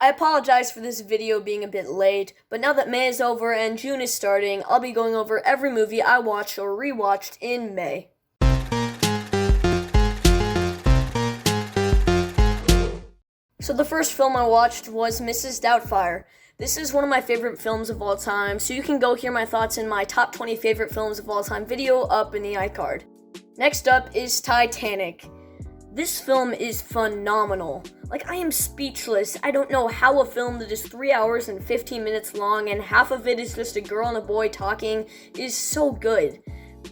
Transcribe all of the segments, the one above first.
I apologize for this video being a bit late, but now that May is over and June is starting, I'll be going over every movie I watched or rewatched in May. So the first film I watched was Mrs. Doubtfire. This is one of my favorite films of all time, so you can go hear my thoughts in my top 20 favorite films of all time video up in the iCard. Next up is Titanic. This film is phenomenal. I am speechless. I don't know how a film that is 3 hours and 15 minutes long and half of it is just a girl and a boy talking is so good.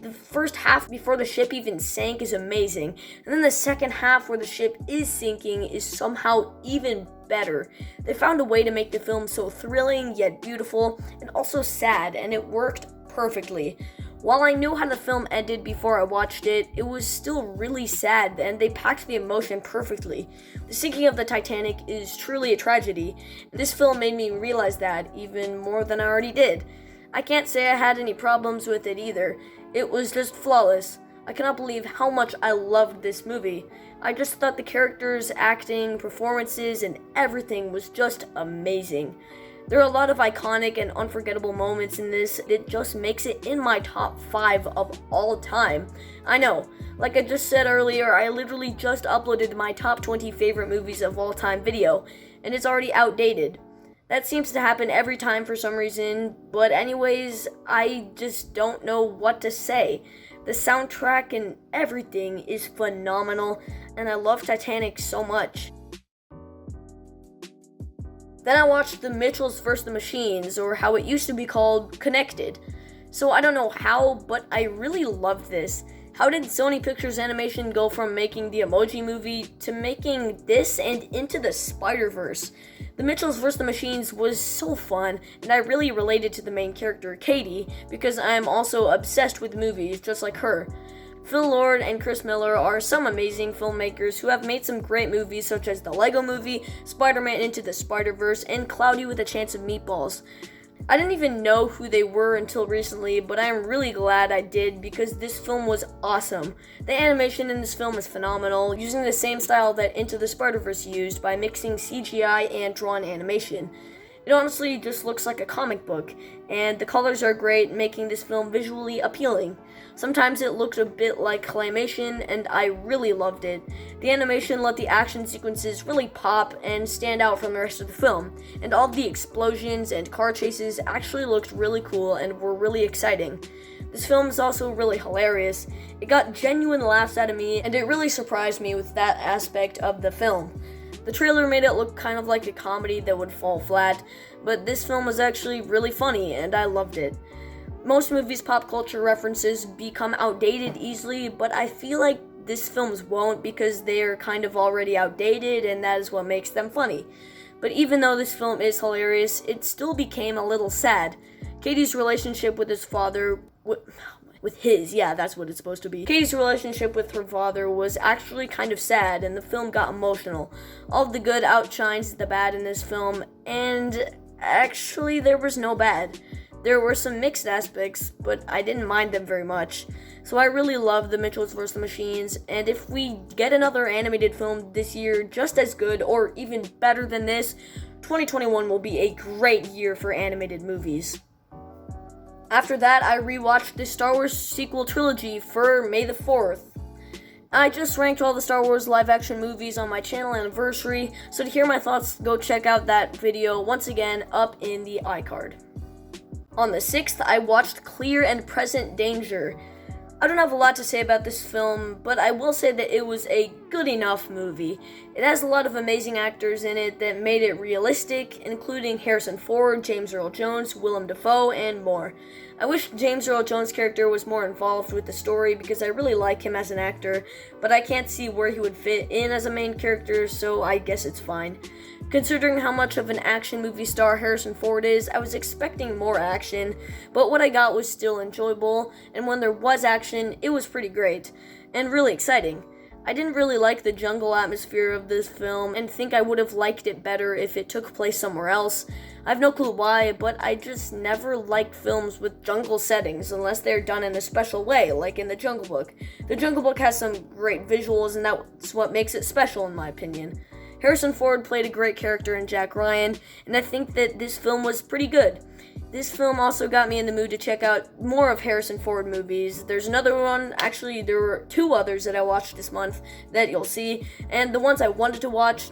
The first half before the ship even sank is amazing, and then the second half where the ship is sinking is somehow even better. They found a way to make the film so thrilling yet beautiful and also sad, and it worked perfectly. While I knew how the film ended before I watched it, it was still really sad, and they packed the emotion perfectly. The sinking of the Titanic is truly a tragedy, and this film made me realize that even more than I already did. I can't say I had any problems with it either. It was just flawless. I cannot believe how much I loved this movie. I just thought the characters, acting, performances, and everything was just amazing. There are a lot of iconic and unforgettable moments in this. It just makes it in my top 5 of all time. I know, like I just said earlier, I literally just uploaded my top 20 favorite movies of all time video, and it's already outdated. That seems to happen every time for some reason, but anyways, I just don't know what to say. The soundtrack and everything is phenomenal, and I love Titanic so much. Then I watched The Mitchells vs. the Machines, or how it used to be called, Connected. So I don't know how, but I really loved this. How did Sony Pictures Animation go from making the Emoji Movie to making this and Into the Spider-Verse? The Mitchells vs. the Machines was so fun, and I really related to the main character, Katie, because I am also obsessed with movies just like her. Phil Lord and Chris Miller are some amazing filmmakers who have made some great movies such as The Lego Movie, Spider-Man Into the Spider-Verse, and Cloudy with a Chance of Meatballs. I didn't even know who they were until recently, but I am really glad I did because this film was awesome. The animation in this film is phenomenal, using the same style that Into the Spider-Verse used by mixing CGI and drawn animation. It honestly just looks like a comic book, and the colors are great, making this film visually appealing. Sometimes it looked a bit like claymation, and I really loved it. The animation let the action sequences really pop and stand out from the rest of the film, and all the explosions and car chases actually looked really cool and were really exciting. This film is also really hilarious. It got genuine laughs out of me, and it really surprised me with that aspect of the film. The trailer made it look kind of like a comedy that would fall flat, but this film was actually really funny, and I loved it. Most movies' pop culture references become outdated easily, but I feel like this film's won't because they are kind of already outdated, and that is what makes them funny. But even though this film is hilarious, it still became a little sad. Katie's relationship with his father... that's what it's supposed to be. Katie's relationship with her father was actually kind of sad, and the film got emotional. All of the good outshines the bad in this film, and actually there was no bad. There were some mixed aspects, but I didn't mind them very much. So I really love The Mitchells vs. the Machines, and if we get another animated film this year just as good or even better than this, 2021 will be a great year for animated movies. After that, I rewatched the Star Wars sequel trilogy for May the 4th. I just ranked all the Star Wars live-action movies on my channel anniversary, so to hear my thoughts, go check out that video once again up in the iCard. On the 6th, I watched Clear and Present Danger. I don't have a lot to say about this film, but I will say that it was a good enough movie. It has a lot of amazing actors in it that made it realistic, including Harrison Ford, James Earl Jones, Willem Dafoe, and more. I wish James Earl Jones' character was more involved with the story because I really like him as an actor, but I can't see where he would fit in as a main character, so I guess it's fine. Considering how much of an action movie star Harrison Ford is, I was expecting more action, but what I got was still enjoyable, and when there was action, it was pretty great, and really exciting. I didn't really like the jungle atmosphere of this film, and think I would have liked it better if it took place somewhere else. I have no clue why, but I just never liked films with jungle settings unless they're done in a special way, like in The Jungle Book. The Jungle Book has some great visuals, and that's what makes it special in my opinion. Harrison Ford played a great character in Jack Ryan, and I think that this film was pretty good. This film also got me in the mood to check out more of Harrison Ford movies. There's another one, actually there were two others that I watched this month that you'll see, and the ones I wanted to watch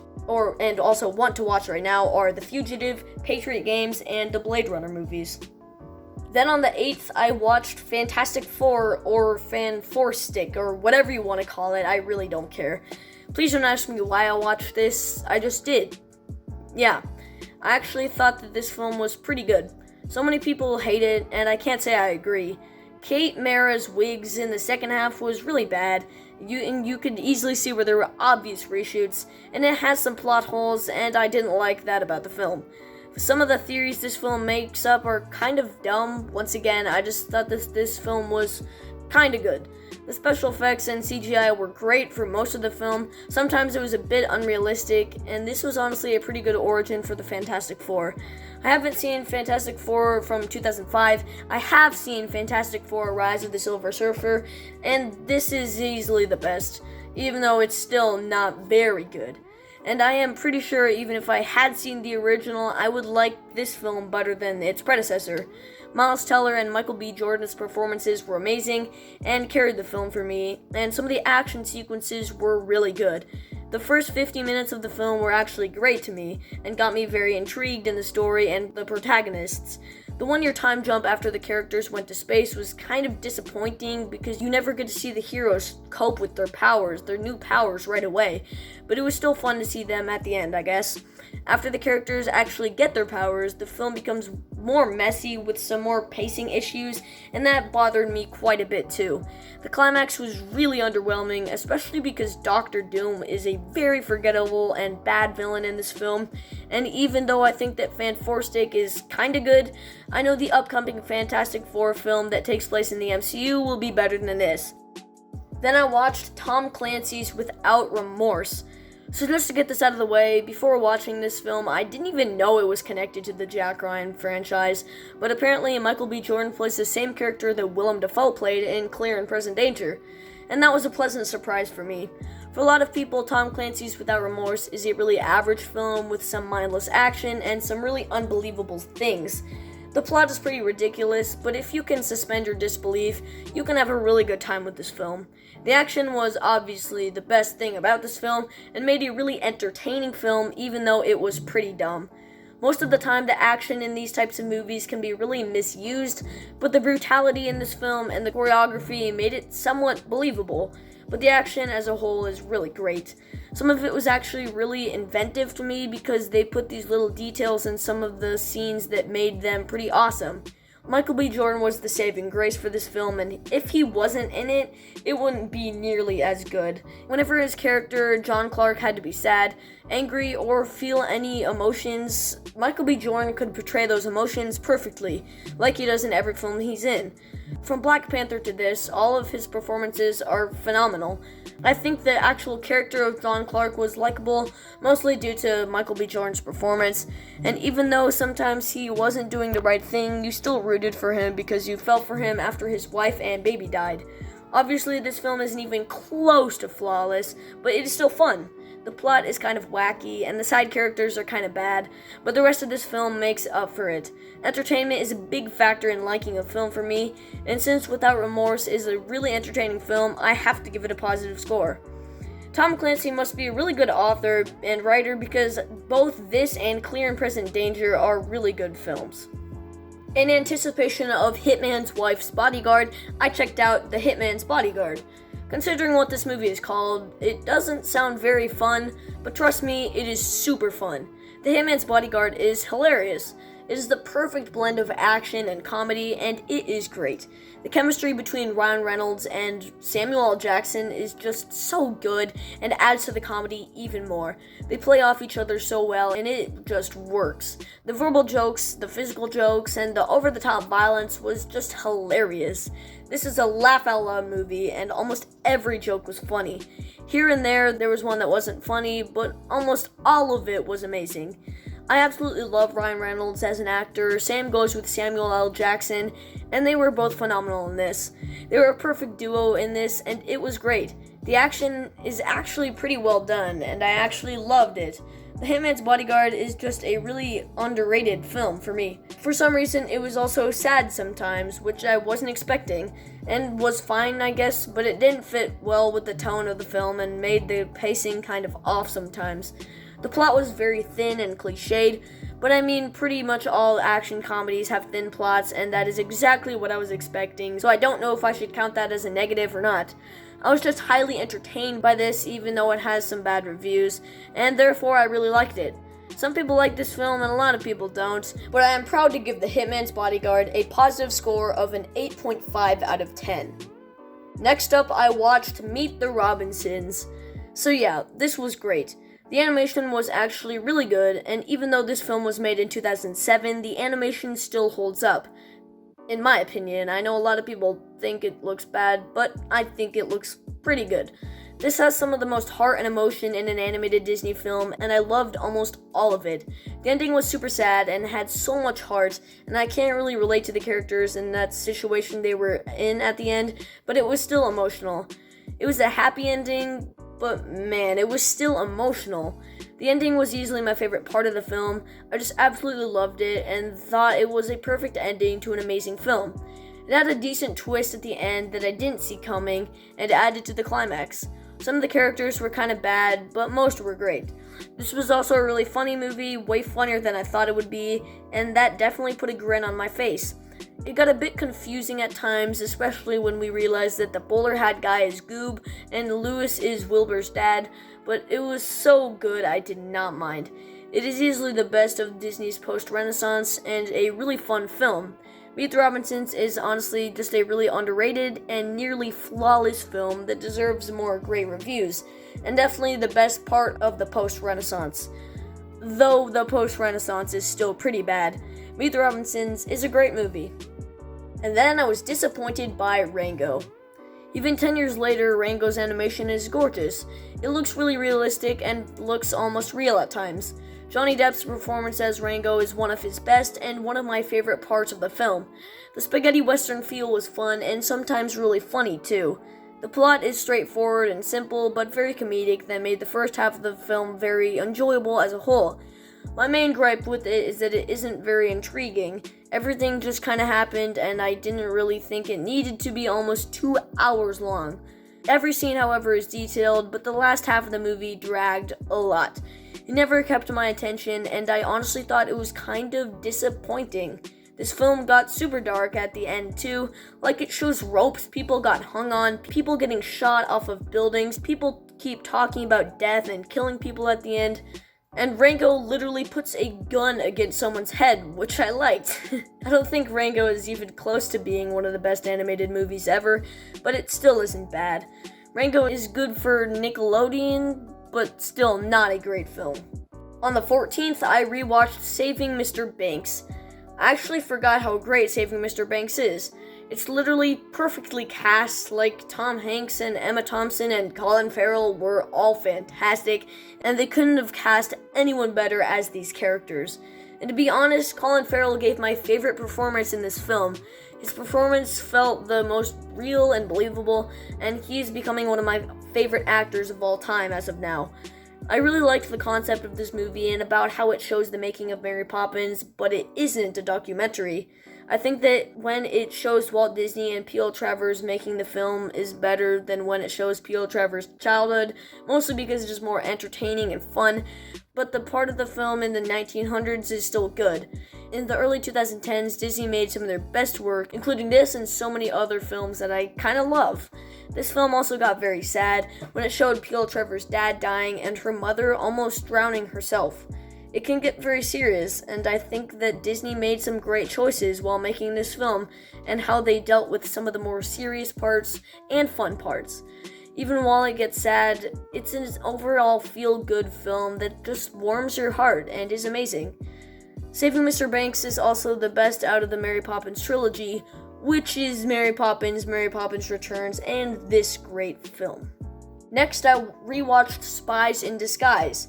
and also want to watch right now are The Fugitive, Patriot Games, and the Blade Runner movies. Then on the 8th, I watched Fantastic Four, or Fan-4-Stick, or whatever you want to call it. I really don't care. Please don't ask me why I watched this. I just did. Yeah, I actually thought that this film was pretty good. So many people hate it, and I can't say I agree. Kate Mara's wigs in the second half was really bad. You could easily see where there were obvious reshoots, and it has some plot holes, and I didn't like that about the film. Some of the theories this film makes up are kind of dumb. Once again, I just thought this film was kind of good. The special effects and CGI were great for most of the film. Sometimes it was a bit unrealistic, and this was honestly a pretty good origin for the Fantastic Four. I haven't seen Fantastic Four from 2005. I have seen Fantastic Four: Rise of the Silver Surfer, and this is easily the best, even though it's still not very good. And I am pretty sure even if I had seen the original, I would like this film better than its predecessor. Miles Teller and Michael B. Jordan's performances were amazing and carried the film for me, and some of the action sequences were really good. The first 50 minutes of the film were actually great to me and got me very intrigued in the story and the protagonists. The one-year time jump after the characters went to space was kind of disappointing because you never get to see the heroes cope with their new powers right away, but it was still fun to see them at the end, I guess. After the characters actually get their powers, the film becomes more messy with some more pacing issues, and that bothered me quite a bit too. The climax was really underwhelming, especially because Doctor Doom is a very forgettable and bad villain in this film, and even though I think that Fan-4-Stick is kinda good, I know the upcoming Fantastic Four film that takes place in the MCU will be better than this. Then I watched Tom Clancy's Without Remorse. So just to get this out of the way, before watching this film, I didn't even know it was connected to the Jack Ryan franchise, but apparently Michael B. Jordan plays the same character that Willem Dafoe played in Clear and Present Danger, and that was a pleasant surprise for me. For a lot of people, Tom Clancy's Without Remorse is a really average film with some mindless action and some really unbelievable things. The plot is pretty ridiculous, but if you can suspend your disbelief, you can have a really good time with this film. The action was obviously the best thing about this film and made a really entertaining film even though it was pretty dumb. Most of the time, the action in these types of movies can be really misused, but the brutality in this film and the choreography made it somewhat believable. But the action as a whole is really great. Some of it was actually really inventive to me because they put these little details in some of the scenes that made them pretty awesome. Michael B. Jordan was the saving grace for this film, and if he wasn't in it, it wouldn't be nearly as good. Whenever his character, John Clark, had to be sad, angry, or feel any emotions, Michael B. Jordan could portray those emotions perfectly, like he does in every film he's in. From Black Panther to this, all of his performances are phenomenal. I think the actual character of John Clark was likable, mostly due to Michael B. Jordan's performance, and even though sometimes he wasn't doing the right thing, you still rooted for him because you felt for him after his wife and baby died. Obviously, this film isn't even close to flawless, but it is still fun. The plot is kind of wacky, and the side characters are kind of bad, but the rest of this film makes up for it. Entertainment is a big factor in liking a film for me, and since Without Remorse is a really entertaining film, I have to give it a positive score. Tom Clancy must be a really good author and writer because both this and Clear and Present Danger are really good films. In anticipation of Hitman's Wife's Bodyguard, I checked out The Hitman's Bodyguard. Considering what this movie is called, it doesn't sound very fun, but trust me, it is super fun. The Hitman's Bodyguard is hilarious. It is the perfect blend of action and comedy, and it is great. The chemistry between Ryan Reynolds and Samuel L. Jackson is just so good and adds to the comedy even more. They play off each other so well, and it just works. The verbal jokes, the physical jokes, and the over-the-top violence was just hilarious. This is a laugh-out-loud movie, and almost every joke was funny. Here and there was one that wasn't funny, but almost all of it was amazing. I absolutely love Ryan Reynolds as an actor. Same goes with Samuel L. Jackson, and they were both phenomenal in this. They were a perfect duo in this, and it was great. The action is actually pretty well done, and I actually loved it. The Hitman's Bodyguard is just a really underrated film for me. For some reason, it was also sad sometimes, which I wasn't expecting, and was fine, I guess, but it didn't fit well with the tone of the film and made the pacing kind of off sometimes. The plot was very thin and cliched, but I mean, pretty much all action comedies have thin plots, and that is exactly what I was expecting, so I don't know if I should count that as a negative or not. I was just highly entertained by this, even though it has some bad reviews, and therefore I really liked it. Some people like this film and a lot of people don't, but I am proud to give The Hitman's Bodyguard a positive score of an 8.5 out of 10. Next up, I watched Meet the Robinsons. So yeah, this was great. The animation was actually really good, and even though this film was made in 2007, the animation still holds up. In my opinion, I know a lot of people think it looks bad, but I think it looks pretty good. This has some of the most heart and emotion in an animated Disney film, and I loved almost all of it. The ending was super sad and had so much heart, and I can't really relate to the characters in that situation they were in at the end, but it was still emotional. It was a happy ending, but man, it was still emotional. The ending was easily my favorite part of the film. I just absolutely loved it and thought it was a perfect ending to an amazing film. It had a decent twist at the end that I didn't see coming and added to the climax. Some of the characters were kind of bad, but most were great. This was also a really funny movie, way funnier than I thought it would be, and that definitely put a grin on my face. It got a bit confusing at times, especially when we realized that the bowler hat guy is Goob and Lewis is Wilbur's dad, but it was so good I did not mind. It is easily the best of Disney's post-Renaissance and a really fun film. Meet the Robinsons is honestly just a really underrated and nearly flawless film that deserves more great reviews, and definitely the best part of the post-Renaissance. Though the post-Renaissance is still pretty bad, Meet the Robinsons is a great movie. And then I was disappointed by Rango. Even 10 years later, Rango's animation is gorgeous. It looks really realistic and looks almost real at times. Johnny Depp's performance as Rango is one of his best and one of my favorite parts of the film. The spaghetti western feel was fun and sometimes really funny too. The plot is straightforward and simple, but very comedic that made the first half of the film very enjoyable as a whole. My main gripe with it is that it isn't very intriguing. Everything just kind of happened, and I didn't really think it needed to be almost 2 hours long. Every scene, however, is detailed, but the last half of the movie dragged a lot. It never kept my attention, and I honestly thought it was kind of disappointing. This film got super dark at the end too, like it shows ropes people got hung on, people getting shot off of buildings, people keep talking about death and killing people at the end. And Rango literally puts a gun against someone's head, which I liked. I don't think Rango is even close to being one of the best animated movies ever, but it still isn't bad. Rango is good for Nickelodeon, but still not a great film. On the 14th, I rewatched Saving Mr. Banks. I actually forgot how great Saving Mr. Banks is. It's literally perfectly cast, like Tom Hanks and Emma Thompson and Colin Farrell were all fantastic, and they couldn't have cast anyone better as these characters. And to be honest, Colin Farrell gave my favorite performance in this film. His performance felt the most real and believable, and he's becoming one of my favorite actors of all time as of now. I really liked the concept of this movie and about how it shows the making of Mary Poppins, but it isn't a documentary. I think that when it shows Walt Disney and P.L. Travers making the film is better than when it shows P.L. Travers' childhood, mostly because it's just more entertaining and fun, but the part of the film in the 1900s is still good. In the early 2010s, Disney made some of their best work, including this and so many other films that I kind of love. This film also got very sad when it showed P.L. Travers' dad dying and her mother almost drowning herself. It can get very serious, and I think that Disney made some great choices while making this film and how they dealt with some of the more serious parts and fun parts. Even while it gets sad, it's an overall feel-good film that just warms your heart and is amazing. Saving Mr. Banks is also the best out of the Mary Poppins trilogy, which is Mary Poppins Returns, and this great film. Next, I rewatched Spies in Disguise.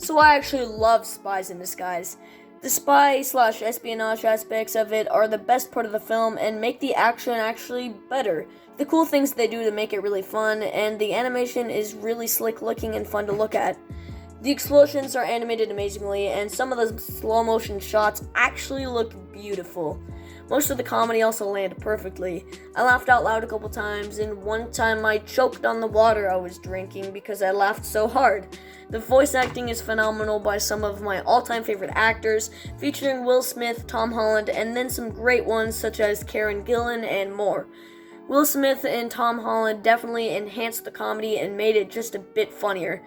So I actually love Spies in Disguise. The spy/espionage aspects of it are the best part of the film and make the action actually better. The cool things they do to make it really fun, and the animation is really slick looking and fun to look at. The explosions are animated amazingly, and some of the slow motion shots actually look beautiful. Most of the comedy also landed perfectly. I laughed out loud a couple times, and one time I choked on the water I was drinking because I laughed so hard. The voice acting is phenomenal by some of my all-time favorite actors, featuring Will Smith, Tom Holland, and then some great ones such as Karen Gillan and more. Will Smith and Tom Holland definitely enhanced the comedy and made it just a bit funnier.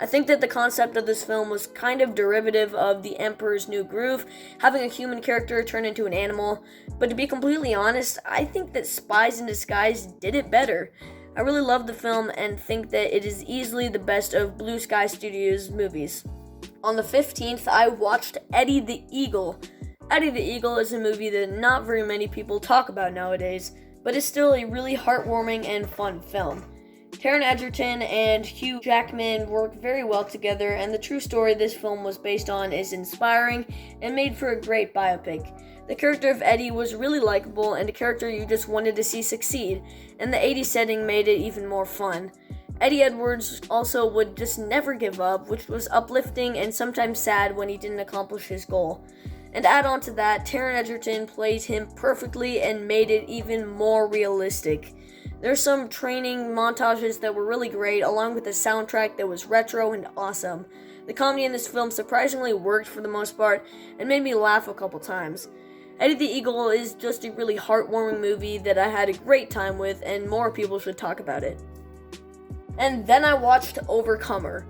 I think that the concept of this film was kind of derivative of The Emperor's New Groove, having a human character turn into an animal, but to be completely honest, I think that Spies in Disguise did it better. I really love the film and think that it is easily the best of Blue Sky Studios movies. On the 15th, I watched Eddie the Eagle. Eddie the Eagle is a movie that not very many people talk about nowadays, but is still a really heartwarming and fun film. Taron Egerton and Hugh Jackman work very well together, and the true story this film was based on is inspiring and made for a great biopic. The character of Eddie was really likable and a character you just wanted to see succeed, and the 80s setting made it even more fun. Eddie Edwards also would just never give up, which was uplifting and sometimes sad when he didn't accomplish his goal. And add on to that, Taron Egerton played him perfectly and made it even more realistic. There's some training montages that were really great, along with a soundtrack that was retro and awesome. The comedy in this film surprisingly worked for the most part, and made me laugh a couple times. Eddie the Eagle is just a really heartwarming movie that I had a great time with, and more people should talk about it. And then I watched Overcomer.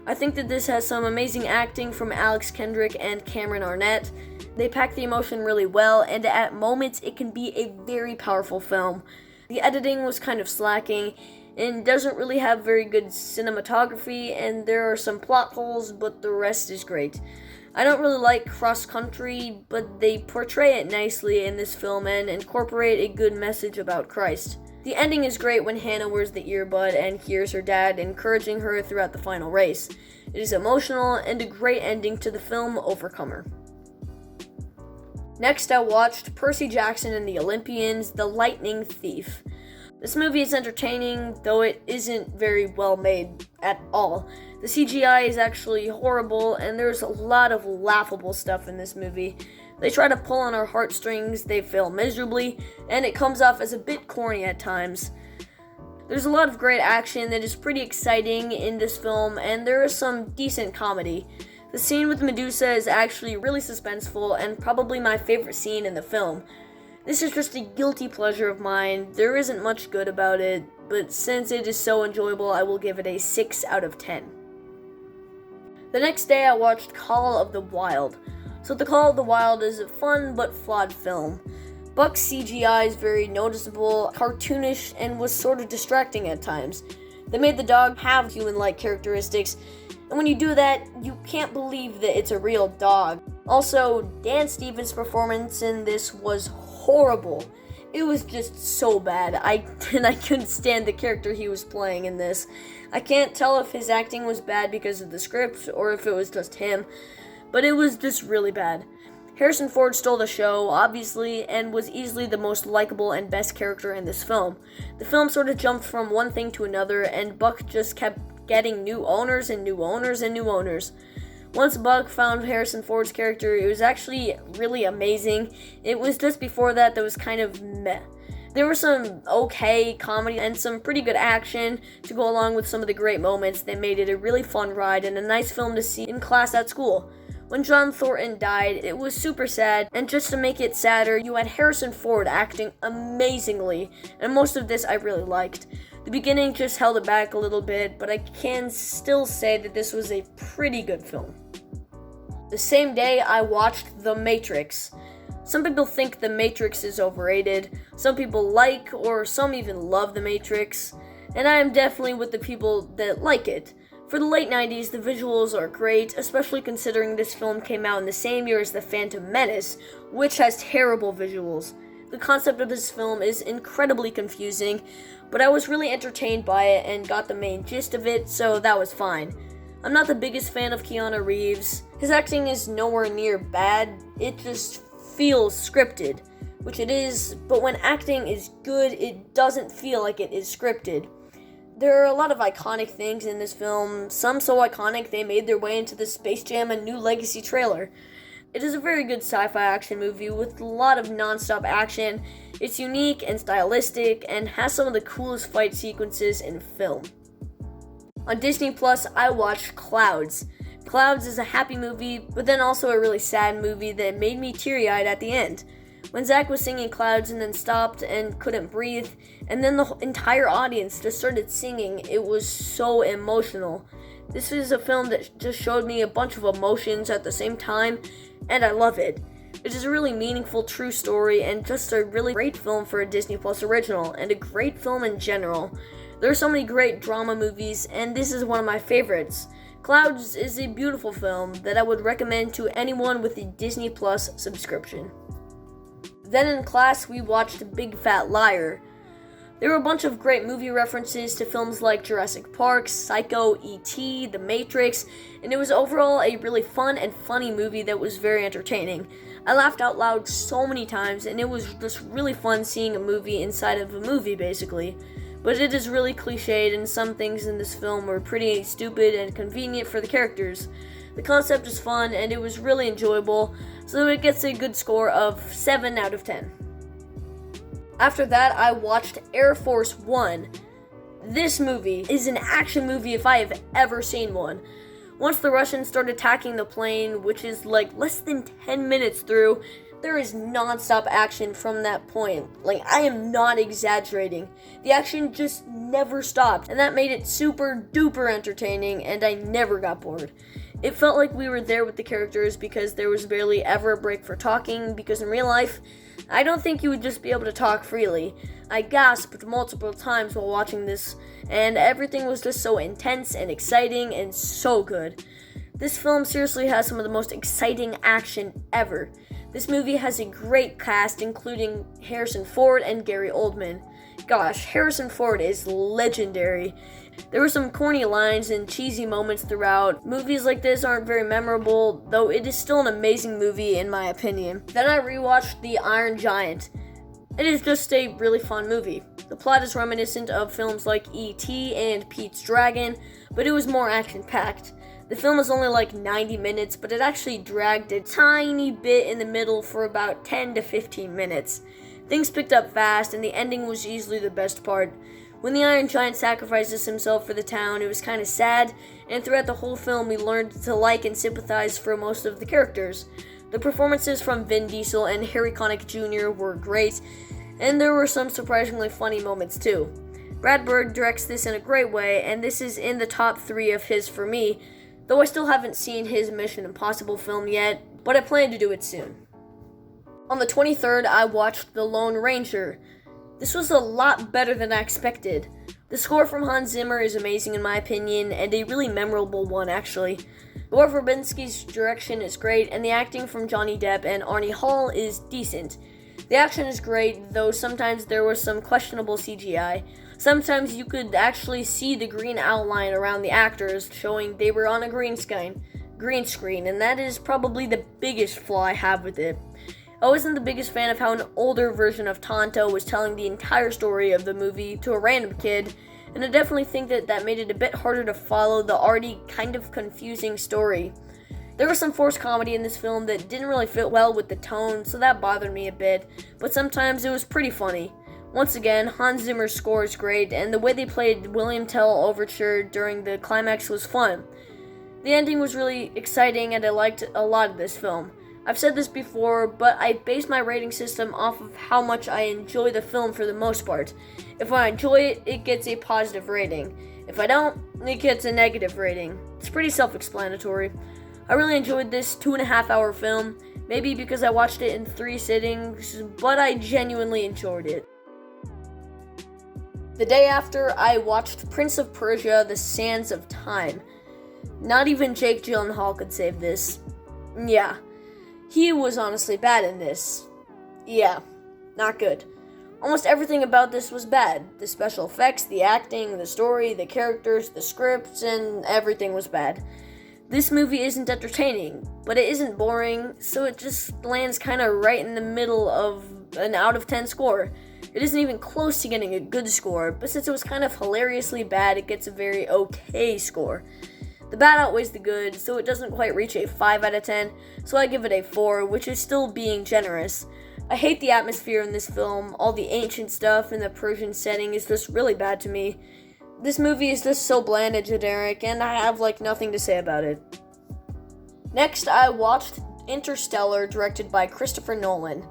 I think that this has some amazing acting from Alex Kendrick and Cameron Arnett. They pack the emotion really well, and at moments it can be a very powerful film. The editing was kind of slacking and doesn't really have very good cinematography, and there are some plot holes, but the rest is great. I don't really like cross-country, but they portray it nicely in this film and incorporate a good message about Christ. The ending is great when Hannah wears the earbud and hears her dad encouraging her throughout the final race. It is emotional and a great ending to the film Overcomer. Next, I watched Percy Jackson and the Olympians, The Lightning Thief. This movie is entertaining, though it isn't very well made at all. The CGI is actually horrible, and there's a lot of laughable stuff in this movie. They try to pull on our heartstrings, they fail miserably, and it comes off as a bit corny at times. There's a lot of great action that is pretty exciting in this film, and there is some decent comedy. The scene with Medusa is actually really suspenseful and probably my favorite scene in the film. This is just a guilty pleasure of mine. There isn't much good about it, but since it is so enjoyable, I will give it a 6 out of 10. The next day, I watched Call of the Wild. So The Call of the Wild is a fun but flawed film. Buck's CGI is very noticeable, cartoonish, and was sort of distracting at times. They made the dog have human-like characteristics, and when you do that, you can't believe that it's a real dog. Also, Dan Stevens' performance in this was horrible. It was just so bad. I couldn't stand the character he was playing in this. I can't tell if his acting was bad because of the script or if it was just him, but it was just really bad. Harrison Ford stole the show, obviously, and was easily the most likable and best character in this film. The film sort of jumped from one thing to another, and Buck just kept getting new owners and new owners and new owners. Once Buck found Harrison Ford's character, it was actually really amazing. It was just before that was kind of meh. There was some okay comedy and some pretty good action to go along with some of the great moments that made it a really fun ride and a nice film to see in class at school. When John Thornton died, it was super sad, and just to make it sadder, you had Harrison Ford acting amazingly, and most of this I really liked. The beginning just held it back a little bit, but I can still say that this was a pretty good film. The same day, I watched The Matrix. Some people think The Matrix is overrated, some people like or some even love The Matrix, and I am definitely with the people that like it. For the late 90s, the visuals are great, especially considering this film came out in the same year as The Phantom Menace, which has terrible visuals. The concept of this film is incredibly confusing, but I was really entertained by it and got the main gist of it, so that was fine. I'm not the biggest fan of Keanu Reeves. His acting is nowhere near bad, it just feels scripted, which it is, but when acting is good, it doesn't feel like it is scripted. There are a lot of iconic things in this film, some so iconic they made their way into the Space Jam: A New Legacy trailer. It is a very good sci-fi action movie with a lot of non-stop action. It's unique and stylistic and has some of the coolest fight sequences in film. On Disney Plus, I watched Clouds. Clouds is a happy movie, but then also a really sad movie that made me teary-eyed at the end. When Zach was singing Clouds and then stopped and couldn't breathe, and then the entire audience just started singing, it was so emotional. This is a film that just showed me a bunch of emotions at the same time, and I love it. It is a really meaningful, true story, and just a really great film for a Disney Plus original, and a great film in general. There are so many great drama movies, and this is one of my favorites. Clouds is a beautiful film that I would recommend to anyone with a Disney Plus subscription. Then in class, we watched Big Fat Liar. There were a bunch of great movie references to films like Jurassic Park, Psycho, E.T., The Matrix, and it was overall a really fun and funny movie that was very entertaining. I laughed out loud so many times, and it was just really fun seeing a movie inside of a movie, basically. But it is really cliched, and some things in this film were pretty stupid and convenient for the characters. The concept is fun, and it was really enjoyable, so it gets a good score of 7 out of 10. After that, I watched Air Force One. This movie is an action movie if I have ever seen one. Once the Russians start attacking the plane, which is like less than 10 minutes through, there is non-stop action from that point. Like, I am not exaggerating. The action just never stopped, and that made it super duper entertaining, and I never got bored. It felt like we were there with the characters because there was barely ever a break for talking, because in real life, I don't think you would just be able to talk freely. I gasped multiple times while watching this, and everything was just so intense and exciting and so good. This film seriously has some of the most exciting action ever. This movie has a great cast, including Harrison Ford and Gary Oldman. Gosh, Harrison Ford is legendary. There were some corny lines and cheesy moments throughout. Movies like this aren't very memorable, though it is still an amazing movie in my opinion. Then I rewatched The Iron Giant. It is just a really fun movie. The plot is reminiscent of films like E.T. and Pete's Dragon, but it was more action-packed. The film is only like 90 minutes, but it actually dragged a tiny bit in the middle for about 10 to 15 minutes. Things picked up fast, and the ending was easily the best part. When the Iron Giant sacrifices himself for the town, it was kind of sad, and throughout the whole film we learned to like and sympathize for most of the characters. The performances from Vin Diesel and Harry Connick Jr. were great, and there were some surprisingly funny moments too. Brad Bird directs this in a great way, and this is in the top 3 of his for me, though I still haven't seen his Mission Impossible film yet, but I plan to do it soon. On the 23rd, I watched The Lone Ranger. This was a lot better than I expected. The score from Hans Zimmer is amazing in my opinion, and a really memorable one actually. Gore Verbinski's direction is great, and the acting from Johnny Depp and Arnie Hall is decent. The action is great, though sometimes there was some questionable CGI. Sometimes you could actually see the green outline around the actors, showing they were on a green screen, and that is probably the biggest flaw I have with it. I wasn't the biggest fan of how an older version of Tonto was telling the entire story of the movie to a random kid, and I definitely think that made it a bit harder to follow the already kind of confusing story. There was some forced comedy in this film that didn't really fit well with the tone, so that bothered me a bit, but sometimes it was pretty funny. Once again, Hans Zimmer's score is great, and the way they played William Tell Overture during the climax was fun. The ending was really exciting, and I liked a lot of this film. I've said this before, but I base my rating system off of how much I enjoy the film for the most part. If I enjoy it, it gets a positive rating. If I don't, it gets a negative rating. It's pretty self-explanatory. I really enjoyed this 2.5-hour film, maybe because I watched it in 3 sittings, but I genuinely enjoyed it. The day after, I watched Prince of Persia: The Sands of Time. Not even Jake Gyllenhaal could save this. Yeah. He was honestly bad in this. Yeah, not good. Almost everything about this was bad. The special effects, the acting, the story, the characters, the scripts, and everything was bad. This movie isn't entertaining, but it isn't boring, so it just lands kind of right in the middle of an out of 10 score. It isn't even close to getting a good score, but since it was kind of hilariously bad, it gets a very okay score. The bad outweighs the good, so it doesn't quite reach a 5 out of 10, so I give it a 4, which is still being generous. I hate the atmosphere in this film. All the ancient stuff in the Persian setting is just really bad to me. This movie is just so bland and generic, and I have nothing to say about it. Next, I watched Interstellar, directed by Christopher Nolan.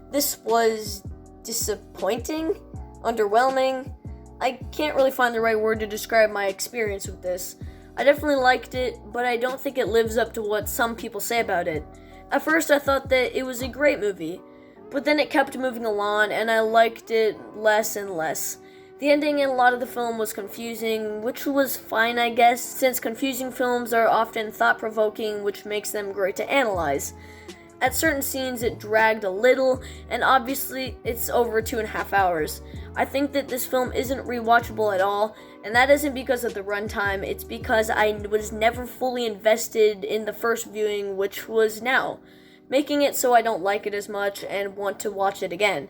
This was disappointing, underwhelming. I can't really find the right word to describe my experience with this. I definitely liked it, but I don't think it lives up to what some people say about it. At first, I thought that it was a great movie, but then it kept moving along, and I liked it less and less. The ending in a lot of the film was confusing, which was fine, I guess, since confusing films are often thought-provoking, which makes them great to analyze. At certain scenes, it dragged a little, and obviously, it's over 2.5 hours. I think that this film isn't rewatchable at all, and that isn't because of the runtime, it's because I was never fully invested in the first viewing, which was now, making it so I don't like it as much and want to watch it again.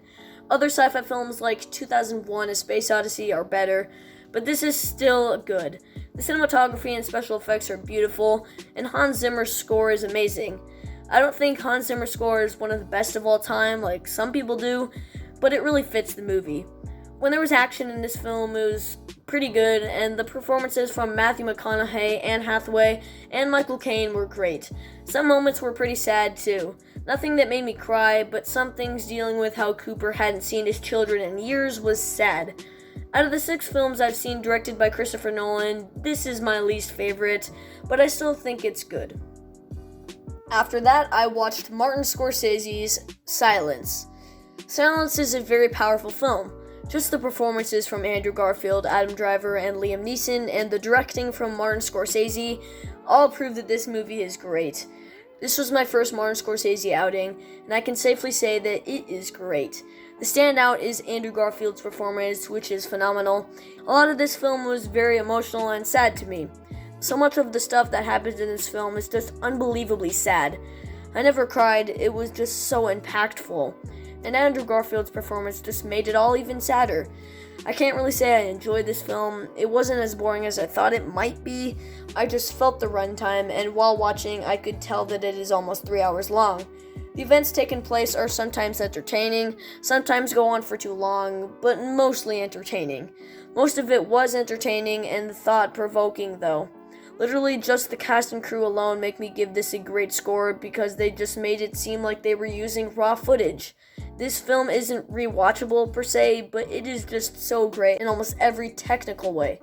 Other sci-fi films like 2001: A Space Odyssey are better, but this is still good. The cinematography and special effects are beautiful, and Hans Zimmer's score is amazing. I don't think Hans Zimmer's score is one of the best of all time, like some people do, but it really fits the movie. When there was action in this film, it was pretty good, and the performances from Matthew McConaughey, Anne Hathaway, and Michael Caine were great. Some moments were pretty sad too. Nothing that made me cry, but some things dealing with how Cooper hadn't seen his children in years was sad. Out of the 6 films I've seen directed by Christopher Nolan, this is my least favorite, but I still think it's good. After that, I watched Martin Scorsese's Silence. Silence is a very powerful film. Just the performances from Andrew Garfield, Adam Driver, and Liam Neeson, and the directing from Martin Scorsese all prove that this movie is great. This was my first Martin Scorsese outing, and I can safely say that it is great. The standout is Andrew Garfield's performance, which is phenomenal. A lot of this film was very emotional and sad to me. So much of the stuff that happens in this film is just unbelievably sad. I never cried, it was just so impactful. And Andrew Garfield's performance just made it all even sadder. I can't really say I enjoyed this film. It wasn't as boring as I thought it might be. I just felt the runtime, and while watching, I could tell that it is almost 3 hours long. The events taking place are sometimes entertaining, sometimes go on for too long, but mostly entertaining. Most of it was entertaining and thought-provoking, though. Literally just the cast and crew alone make me give this a great score because they just made it seem like they were using raw footage. This film isn't rewatchable per se, but it is just so great in almost every technical way.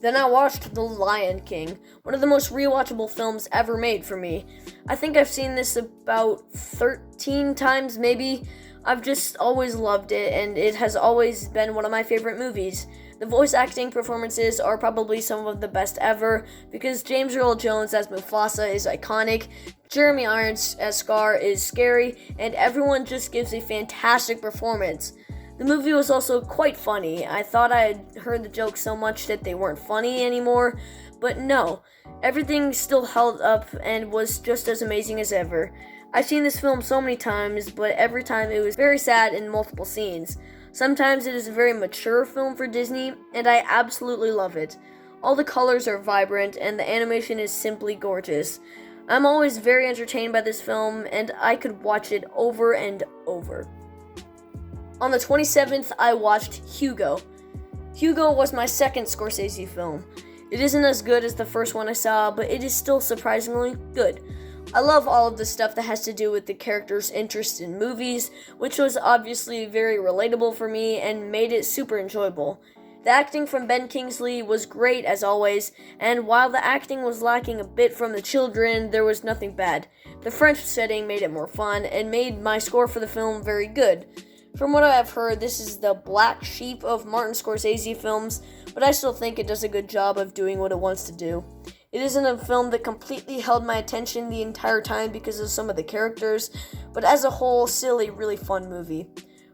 Then I watched The Lion King, one of the most rewatchable films ever made for me. I think I've seen this about 13 times maybe. I've just always loved it, and it has always been one of my favorite movies. The voice acting performances are probably some of the best ever, because James Earl Jones as Mufasa is iconic, Jeremy Irons as Scar is scary, and everyone just gives a fantastic performance. The movie was also quite funny. I thought I had heard the jokes so much that they weren't funny anymore, but no, everything still held up and was just as amazing as ever. I've seen this film so many times, but every time it was very sad in multiple scenes. Sometimes it is a very mature film for Disney, and I absolutely love it. All the colors are vibrant, and the animation is simply gorgeous. I'm always very entertained by this film, and I could watch it over and over. On the 27th, I watched Hugo. Hugo was my second Scorsese film. It isn't as good as the first one I saw, but it is still surprisingly good. I love all of the stuff that has to do with the character's interest in movies, which was obviously very relatable for me and made it super enjoyable. The acting from Ben Kingsley was great as always, and while the acting was lacking a bit from the children, there was nothing bad. The French setting made it more fun and made my score for the film very good. From what I have heard, this is the black sheep of Martin Scorsese films, but I still think it does a good job of doing what it wants to do. It isn't a film that completely held my attention the entire time because of some of the characters, but as a whole, still a really fun movie.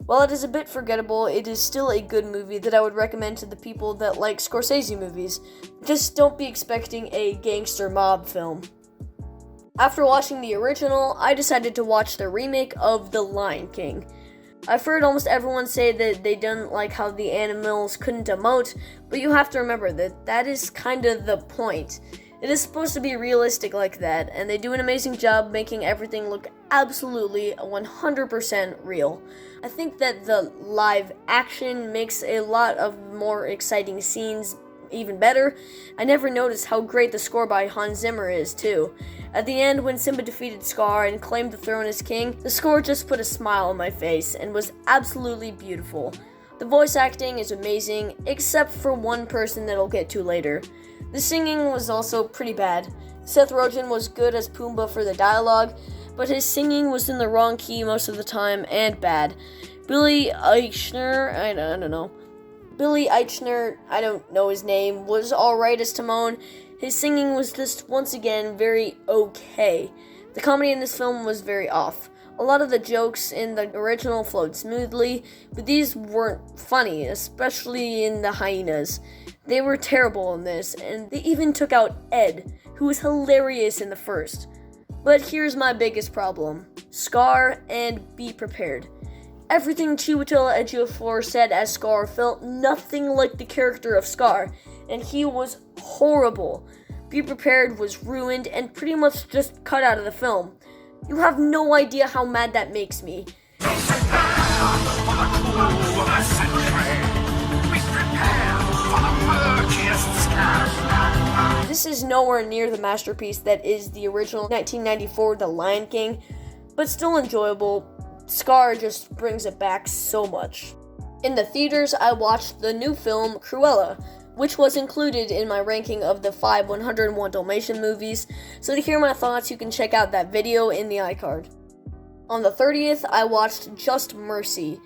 While it is a bit forgettable, it is still a good movie that I would recommend to the people that like Scorsese movies. Just don't be expecting a gangster mob film. After watching the original, I decided to watch the remake of The Lion King. I've heard almost everyone say that they didn't like how the animals couldn't emote, but you have to remember that that is kind of the point. It is supposed to be realistic like that, and they do an amazing job making everything look absolutely 100% real. I think that the live action makes a lot of more exciting scenes even better. I never noticed how great the score by Hans Zimmer is, too. At the end, when Simba defeated Scar and claimed the throne as king, the score just put a smile on my face and was absolutely beautiful. The voice acting is amazing, except for one person that I'll get to later. The singing was also pretty bad. Seth Rogen was good as Pumbaa for the dialogue, but his singing was in the wrong key most of the time and bad. Billy Eichner, I don't know his name, was alright as Timon. His singing was just, once again, very okay. The comedy in this film was very off. A lot of the jokes in the original flowed smoothly, but these weren't funny, especially in the hyenas. They were terrible in this, and they even took out Ed, who was hilarious in the first. But here's my biggest problem. Scar and Be Prepared. Everything Chiwetel Ejiofor said as Scar felt nothing like the character of Scar, and he was horrible. Be Prepared was ruined and pretty much just cut out of the film. You have no idea how mad that makes me. This is nowhere near the masterpiece that is the original 1994 The Lion King, but still enjoyable. Scar just brings it back so much. In the theaters, I watched the new film Cruella, which was included in my ranking of the 5 101 Dalmatian movies, so to hear my thoughts, you can check out that video in the iCard. On the 30th, I watched Just Mercy.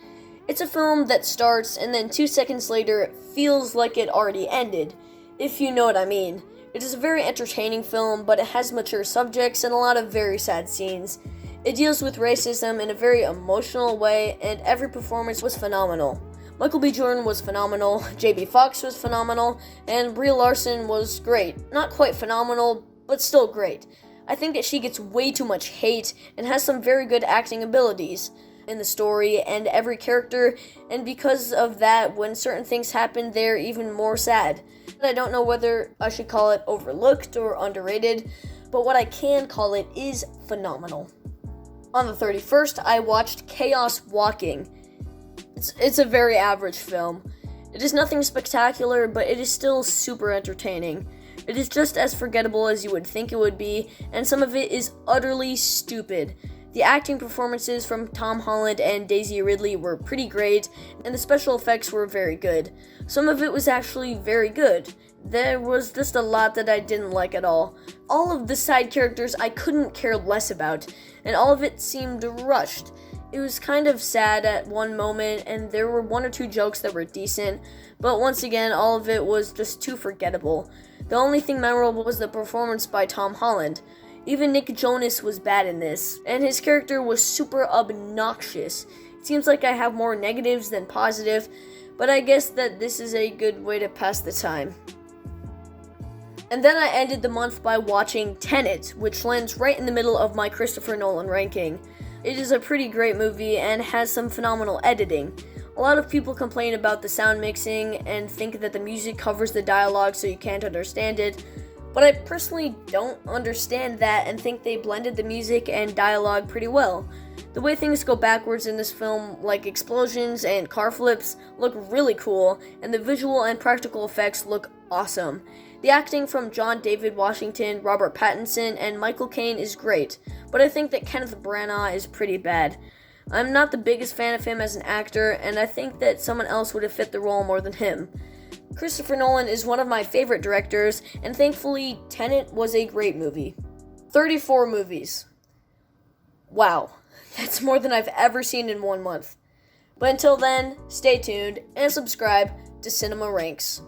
It's a film that starts and then 2 seconds later it feels like it already ended, if you know what I mean. It is a very entertaining film, but it has mature subjects and a lot of very sad scenes. It deals with racism in a very emotional way, and every performance was phenomenal. Michael B. Jordan was phenomenal, J.B. Fox was phenomenal, and Brie Larson was great. Not quite phenomenal, but still great. I think that she gets way too much hate and has some very good acting abilities in the story and every character, and because of that, when certain things happen, they're even more sad. I don't know whether I should call it overlooked or underrated, but what I can call it is phenomenal. On the 31st, I watched Chaos Walking. It's a very average film. It is nothing spectacular, but it is still super entertaining. It is just as forgettable as you would think it would be, and some of it is utterly stupid. The acting performances from Tom Holland and Daisy Ridley were pretty great, and the special effects were very good. Some of it was actually very good. There was just a lot that I didn't like at all. All of the side characters I couldn't care less about, and all of it seemed rushed. It was kind of sad at one moment, and there were 1 or 2 jokes that were decent, but once again, all of it was just too forgettable. The only thing memorable was the performance by Tom Holland. Even Nick Jonas was bad in this, and his character was super obnoxious. It seems like I have more negatives than positive, but I guess that this is a good way to pass the time. And then I ended the month by watching Tenet, which lands right in the middle of my Christopher Nolan ranking. It is a pretty great movie and has some phenomenal editing. A lot of people complain about the sound mixing and think that the music covers the dialogue so you can't understand it, but I personally don't understand that and think they blended the music and dialogue pretty well. The way things go backwards in this film, like explosions and car flips, look really cool, and the visual and practical effects look awesome. The acting from John David Washington, Robert Pattinson, and Michael Caine is great, but I think that Kenneth Branagh is pretty bad. I'm not the biggest fan of him as an actor, and I think that someone else would have fit the role more than him. Christopher Nolan is one of my favorite directors, and thankfully, Tenet was a great movie. 34 movies. Wow, that's more than I've ever seen in 1 month. But until then, stay tuned and subscribe to Cinema Ranks.